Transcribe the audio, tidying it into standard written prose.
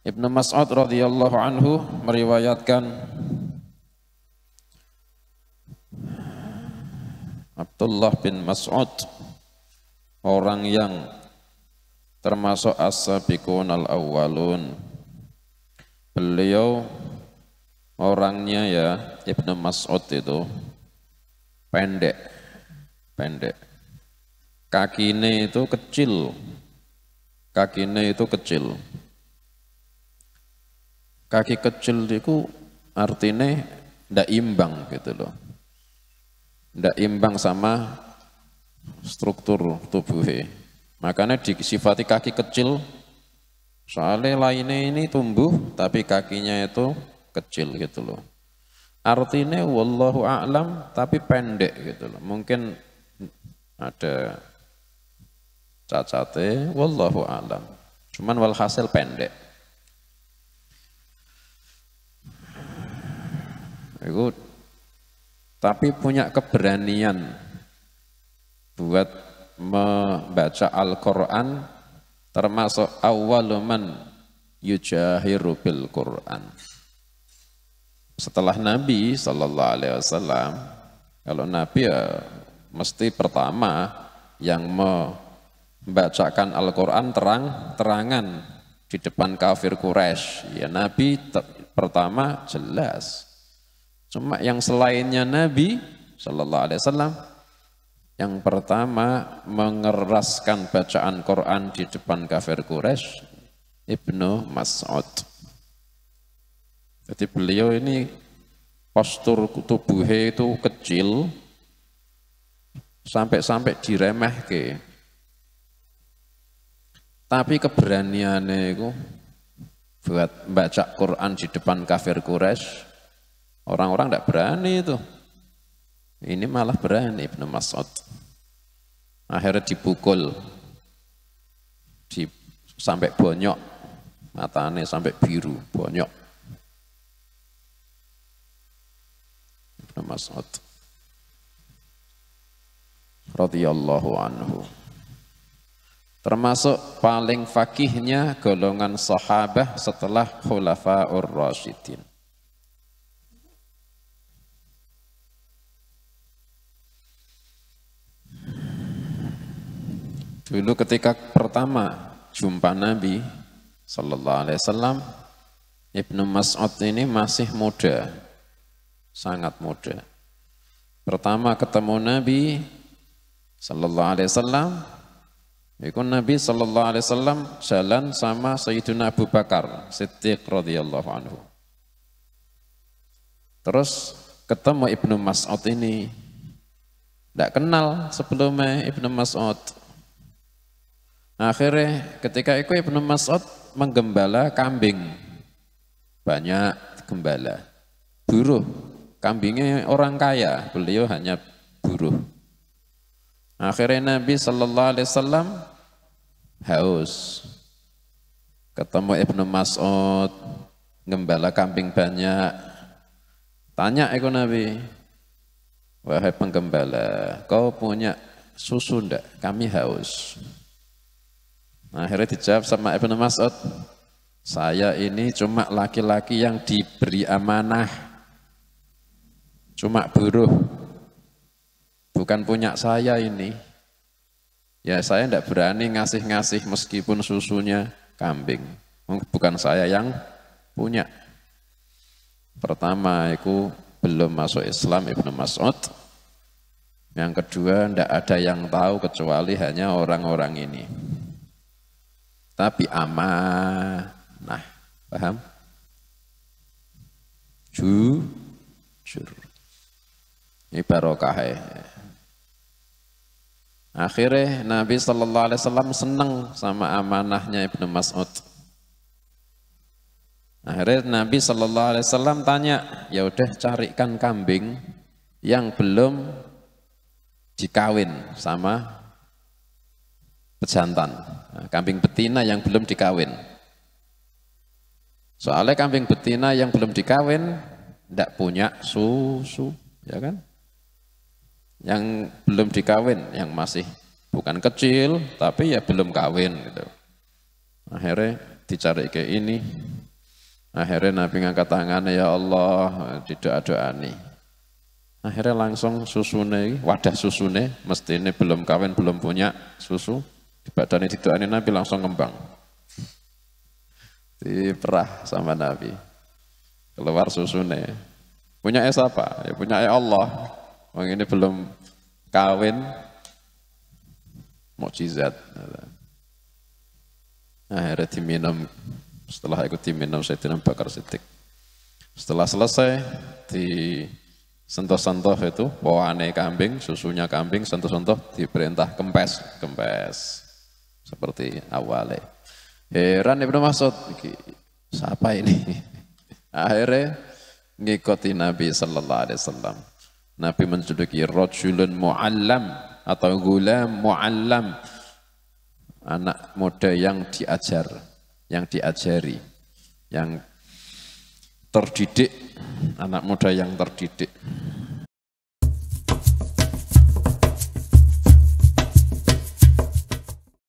Ibnu Mas'ud radhiyallahu anhu meriwayatkan Abdullah bin Mas'ud, orang yang termasuk as-sabiqun al-awwalun. Beliau orangnya ya, Ibnu Mas'ud itu pendek. Kakinya itu kecil. Kaki kecil itu artinya ndak imbang gitu loh. Ndak imbang sama struktur tubuhnya. Makanya disifati kaki kecil, soalnya lainnya ini tumbuh tapi kakinya itu kecil gitu loh. Artinya wallahu a'lam tapi pendek gitu loh. Mungkin ada cacatnya wallahu a'lam. Cuman walhasil pendek. Itu tapi punya keberanian buat membaca Al-Quran, termasuk awwaluman yujahiru bil Quran. Setelah Nabi Sallallahu Alaihi Wasallam, kalau Nabi ya mesti pertama yang membacakan Al-Quran terang-terangan di depan kafir Quraisy. Ya Nabi pertama jelas. Cuma yang selainnya Nabi Sallallahu Alaihi Wasallam yang pertama mengeraskan bacaan Quran di depan kafir Quraisy Ibnu Mas'ud. Jadi beliau ini postur tubuhnya itu kecil sampai diremehke. Tapi keberaniannya itu buat baca Quran di depan kafir Quraisy, orang-orang tidak berani itu. Ini malah berani Ibnu Mas'ud. Akhirnya dipukul, sampai bonyok, matanya sampai biru, bonyok. Ibnu Mas'ud radhiyallahu anhu. Termasuk paling fakihnya golongan sahabah setelah Khulafaur Rasyidin. Dulu ketika pertama jumpa Nabi Sallallahu Alaihi Wasallam, Ibnu Mas'ud ini masih muda, sangat muda. Pertama ketemu Nabi Sallallahu Alaihi Wasallam, itu Nabi Sallallahu Alaihi Wasallam jalan sama Sayyidina Abu Bakar Siddiq radhiyallahu anhu. Terus ketemu Ibnu Mas'ud ini, tidak kenal sebelumnya Ibnu Mas'ud. Akhirnya ketika itu Ibnu Mas'ud menggembala kambing, banyak gembala, buruh, kambingnya orang kaya, beliau hanya buruh. Akhirnya Nabi Sallallahu Alaihi Wasallam haus, ketemu Ibnu Mas'ud, gembala kambing banyak, tanya itu Nabi, wahai penggembala, kau punya susu ndak? Kami haus. Akhirnya dijawab sama Ibnu Mas'ud, saya ini cuma laki-laki yang diberi amanah, cuma buruh, bukan punya saya ini. Ya saya tidak berani ngasih-ngasih meskipun susunya kambing, bukan saya yang punya. Pertama itu belum masuk Islam Ibnu Mas'ud. Yang kedua tidak ada yang tahu kecuali hanya orang-orang ini. Tapi amanah, paham? Jujur. Ini barokah. Akhirnya Nabi Sallallahu Alaihi Wasallam senang sama amanahnya Ibnu Mas'ud. Akhirnya Nabi Sallallahu Alaihi Wasallam tanya, ya udah carikan kambing yang belum dikawin sama pejantan, kambing betina yang belum dikawin. Soalnya kambing betina yang belum dikawin tidak punya susu, ya kan? Yang belum dikawin, yang masih bukan kecil, tapi ya belum kawin gitu. Akhirnya dicari ke ini, Akhirnya Nabi ngangkat tangannya, ya Allah, didoa-doani. Akhirnya langsung susune, wadah susune, mesti ini belum kawin, belum punya susu, di badannya didoain Nabi langsung ngembang. Diperah sama Nabi. Keluar susune. Punya siapa? Ya punya Allah. Wong ini belum kawin, mukjizat. Akhirnya diminum. Setelah ikut diminum Sayyidina Abu Bakar Siddiq. Setelah selesai disentuh-sentuh itu bawaane kambing, susunya kambing, sentuh-sentuh diperintah kempes, kempes seperti awalnya. Heran Ibnu Mas'ud, siapa ini? Akhirnya ngikuti Nabi Sallallahu Alaihi Wasallam. Nabi menjuluki rajulun mu'allam atau gulam mu'allam, anak muda yang diajar, yang diajari, yang terdidik, anak muda yang terdidik.